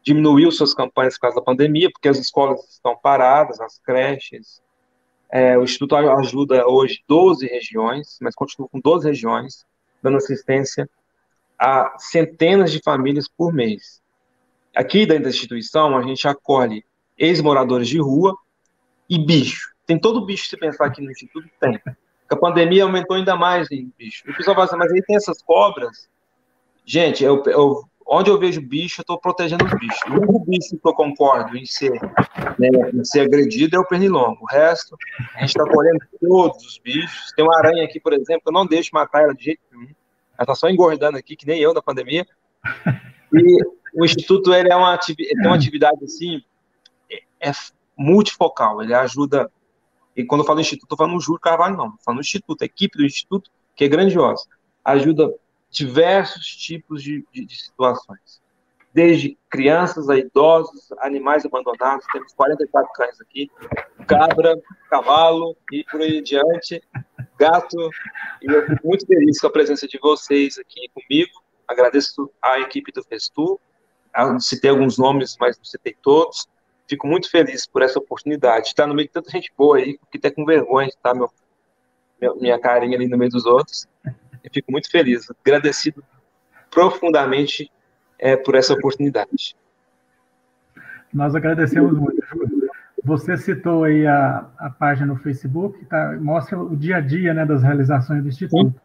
diminuiu suas campanhas por causa da pandemia, porque as escolas estão paradas, as creches. O Instituto ajuda hoje 12 regiões, mas continua com 12 regiões, dando assistência a centenas de famílias por mês. Aqui dentro da instituição, a gente acolhe ex-moradores de rua e bicho. Tem todo bicho que você pensar aqui no Instituto, tem. A pandemia aumentou ainda mais em bicho. O pessoal fala assim, mas aí tem essas cobras. Gente, onde eu vejo bicho, eu estou protegendo os bichos. O único bicho que eu concordo em ser, né, em ser agredido é o pernilongo. O resto, a gente está colhendo todos os bichos. Tem uma aranha aqui, por exemplo, eu não deixo matar ela de jeito nenhum. Ela está só engordando aqui, que nem eu na pandemia. E o Instituto ele tem uma atividade assim, multifocal. Ele ajuda. E quando eu falo Instituto, estou falando no Júlio Carvalho, não. Estou falando no Instituto, a equipe do Instituto, que é grandiosa. Ajuda diversos tipos de situações. Desde crianças a idosos, animais abandonados, temos 44 cães aqui, cabra, cavalo e por aí adiante, gato, e eu fico muito feliz com a presença de vocês aqui comigo. Agradeço à equipe do Festu, citei alguns nomes, mas não citei todos. Fico muito feliz por essa oportunidade. Está no meio de tanta gente boa aí, que até com vergonha de estar minha carinha ali no meio dos outros. Eu fico muito feliz, agradecido profundamente por essa oportunidade. Nós agradecemos muito, Júlio. Você citou aí a página no Facebook, mostra o dia a dia, né, das realizações do Instituto. Sim.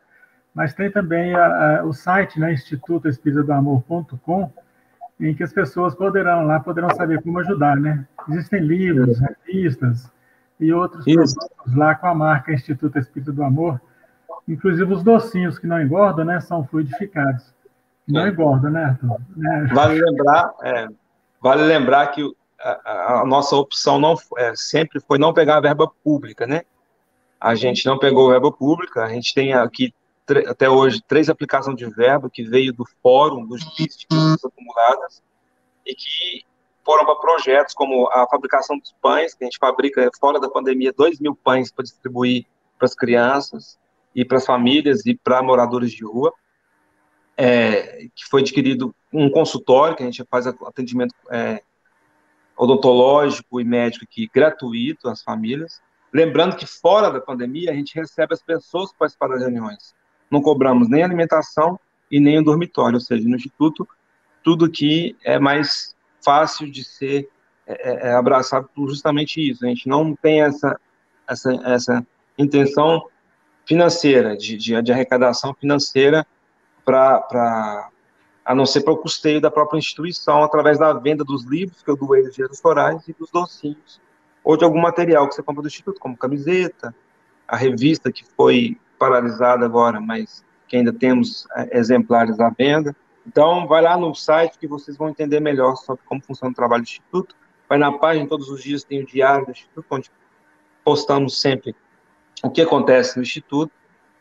Mas tem também o site, né, institutoespiritodoamor.com, em que as pessoas poderão saber como ajudar, né? Existem livros, revistas e outros produtos lá com a marca Instituto Espírito do Amor. Inclusive os docinhos que não engordam, né, são fluidificados. Não engordam, né, Arthur? Vale lembrar que a nossa opção sempre foi não pegar a verba pública, né? A gente não pegou verba pública, a gente tem aqui até hoje 3 aplicações de verba que veio do fórum dos bits acumuladas e que foram para projetos como a fabricação dos pães, que a gente fabrica fora da pandemia 2.000 pães para distribuir para as crianças e para as famílias e para moradores de rua, que foi adquirido um consultório, que a gente faz atendimento odontológico e médico aqui gratuito às famílias. Lembrando que fora da pandemia a gente recebe as pessoas para participar das reuniões. Não cobramos nem alimentação e nem o dormitório, ou seja, no Instituto, tudo aqui é mais fácil de ser abraçado por justamente isso. A gente não tem essa intenção financeira, de arrecadação financeira, a não ser para o custeio da própria instituição, através da venda dos livros, que eu doei nos dias florais, e dos docinhos, ou de algum material que você compra do Instituto, como camiseta, a revista que foi paralisada agora, mas que ainda temos exemplares à venda. Então, vai lá no site que vocês vão entender melhor sobre como funciona o trabalho do Instituto. Vai na página, todos os dias tem o diário do Instituto, onde postamos sempre o que acontece no Instituto,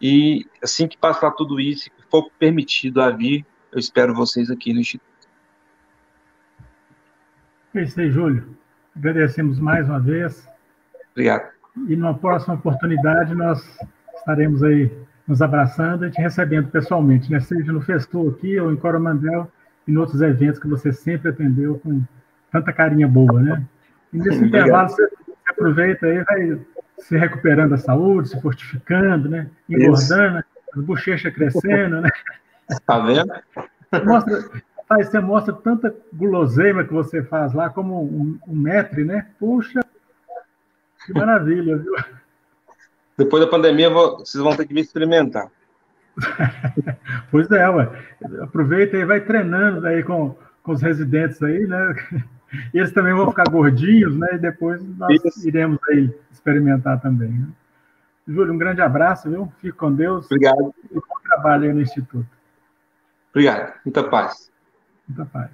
e assim que passar tudo isso, que for permitido a vir, eu espero vocês aqui no Instituto. É isso aí, Júlio. Agradecemos mais uma vez. Obrigado. E numa próxima oportunidade nós estaremos aí nos abraçando e te recebendo pessoalmente, né? Seja no Festu aqui ou em Coromandel e em outros eventos que você sempre atendeu com tanta carinha boa, né? E nesse intervalo você aproveita aí, vai se recuperando da saúde, se fortificando, né? Engordando, né? As bochechas crescendo, né? Tá vendo? Você mostra tanta guloseima que você faz lá, como um maître, né? Puxa, que maravilha, viu? Depois da pandemia, vocês vão ter que me experimentar. Pois é, ué. Aproveita e vai treinando aí com os residentes aí, né? Eles também vão ficar gordinhos, né? E depois nós iremos aí experimentar também. Né? Júlio, um grande abraço, viu? Fique com Deus. Obrigado. E bom trabalho aí no Instituto. Obrigado. Muita paz. Muita paz.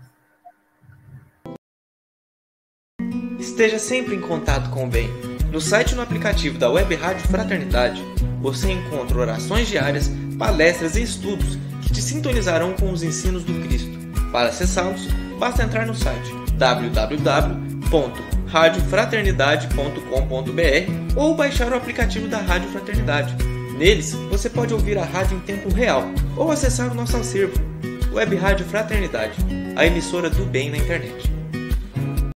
Esteja sempre em contato com o bem. No site e no aplicativo da Web Rádio Fraternidade, você encontra orações diárias, palestras e estudos que te sintonizarão com os ensinos do Cristo. Para acessá-los, basta entrar no site www.radiofraternidade.com.br ou baixar o aplicativo da Rádio Fraternidade. Neles, você pode ouvir a rádio em tempo real ou acessar o nosso acervo, Web Rádio Fraternidade, a emissora do bem na internet.